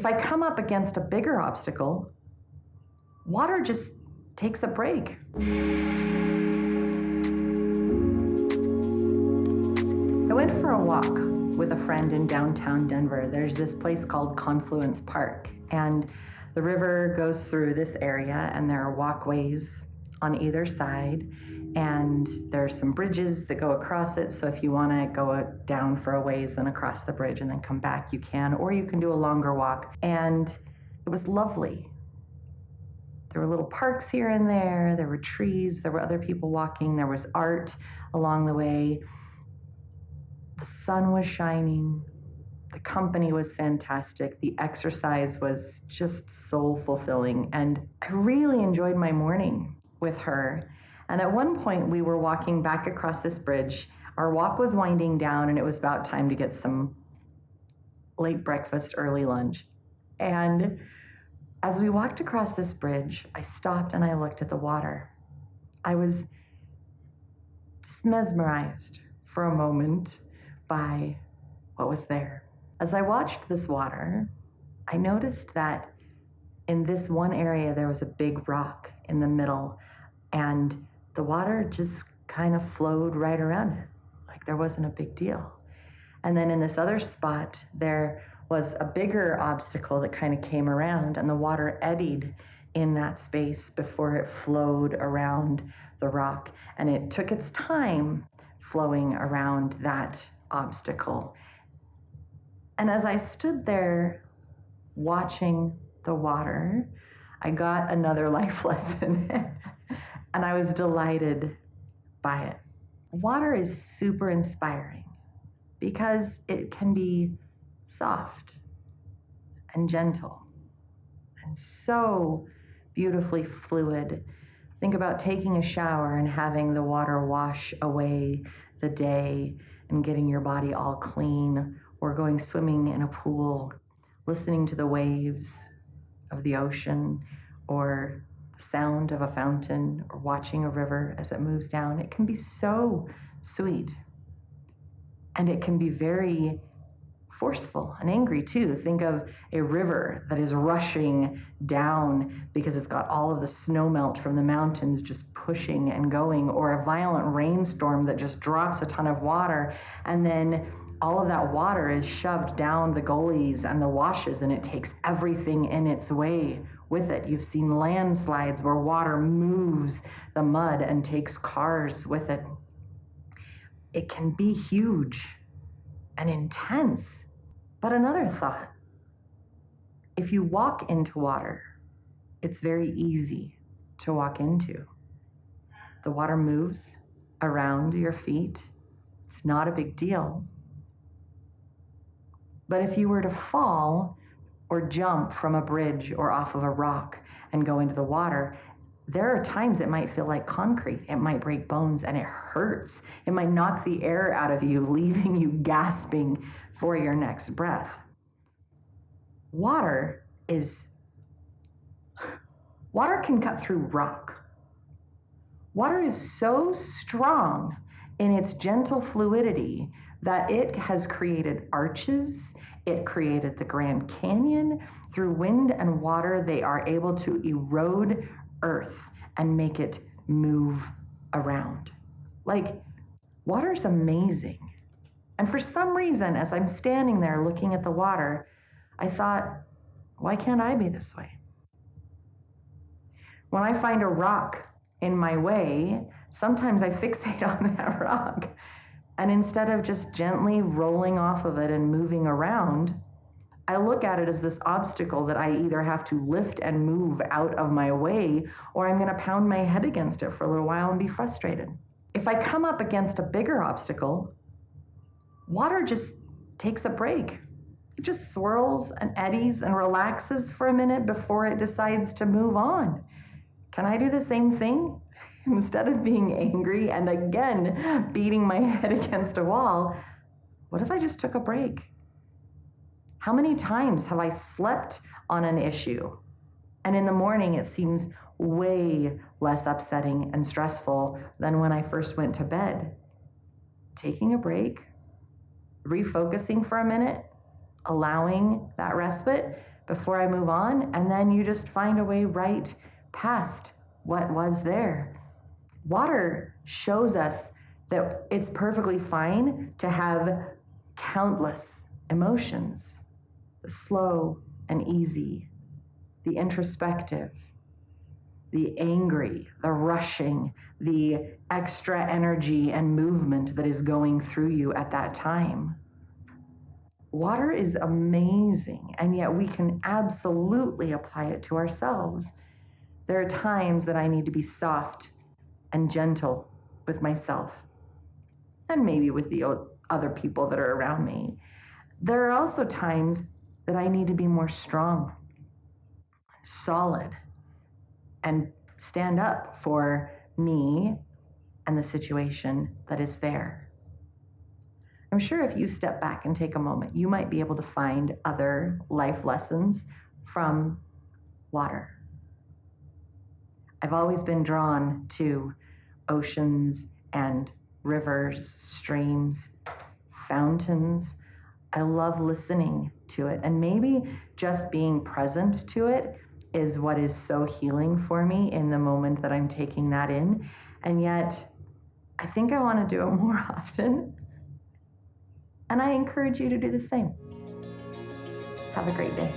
If I come up against a bigger obstacle, water just takes a break. I went for a walk with a friend in downtown Denver. There's this place called Confluence Park, and the river goes through this area, and there are walkways on either side, and there are some bridges that go across it. So if you want to go down for a ways and across the bridge and then come back, you can, or you can do a longer walk. And it was lovely. There were little parks here and there. There were trees. There were other people walking. There was art along the way. The sun was shining. The company was fantastic. The exercise was just soul fulfilling. And I really enjoyed my morning with her. And at one point we were walking back across this bridge. Our walk was winding down and it was about time to get some late breakfast, early lunch. And as we walked across this bridge, I stopped and I looked at the water. I was just mesmerized for a moment by what was there. As I watched this water, I noticed that in this one area there was a big rock in the middle, and the water just kind of flowed right around it, like there wasn't a big deal. And then in this other spot, there was a bigger obstacle that kind of came around, and the water eddied in that space before it flowed around the rock. And it took its time flowing around that obstacle. And as I stood there watching the water, I got another life lesson. And I was delighted by it. Water is super inspiring because it can be soft and gentle and so beautifully fluid. Think about taking a shower and having the water wash away the day and getting your body all clean, or going swimming in a pool, listening to the waves of the ocean, or the sound of a fountain, or watching a river as it moves down. It can be so sweet. And it can be very forceful and angry too. Think of a river that is rushing down because it's got all of the snow melt from the mountains just pushing and going, or a violent rainstorm that just drops a ton of water, and then all of that water is shoved down the gullies and the washes, and it takes everything in its way with it. You've seen landslides where water moves the mud and takes cars with it. It can be huge and intense. But another thought, if you walk into water, it's very easy to walk into. The water moves around your feet. It's not a big deal. But if you were to fall or jump from a bridge or off of a rock and go into the water, there are times it might feel like concrete. It might break bones and it hurts. It might knock the air out of you, leaving you gasping for your next breath. Water can cut through rock. Water is so strong in its gentle fluidity that it has created arches. It created the Grand Canyon. Through wind and water, they are able to erode earth and make it move around. Like, water's amazing. And for some reason, as I'm standing there looking at the water, I thought, why can't I be this way? When I find a rock in my way, sometimes I fixate on that rock. And instead of just gently rolling off of it and moving around, I look at it as this obstacle that I either have to lift and move out of my way, or I'm going to pound my head against it for a little while and be frustrated. If I come up against a bigger obstacle, water just takes a break. It just swirls and eddies and relaxes for a minute before it decides to move on. Can I do the same thing? Instead of being angry and again beating my head against a wall, what if I just took a break? How many times have I slept on an issue, and in the morning it seems way less upsetting and stressful than when I first went to bed? Taking a break, refocusing for a minute, allowing that respite before I move on, and then you just find a way right past what was there. Water shows us that it's perfectly fine to have countless emotions, the slow and easy, the introspective, the angry, the rushing, the extra energy and movement that is going through you at that time. Water is amazing, and yet we can absolutely apply it to ourselves. There are times that I need to be soft and gentle with myself, and maybe with the other people that are around me. There are also times that I need to be more strong, solid, and stand up for me and the situation that is there. I'm sure if you step back and take a moment, you might be able to find other life lessons from water. I've always been drawn to oceans and rivers, streams, fountains. I love listening to it, and maybe just being present to it is what is so healing for me in the moment that I'm taking that in. And yet, I think I want to do it more often. And I encourage you to do the same. Have a great day.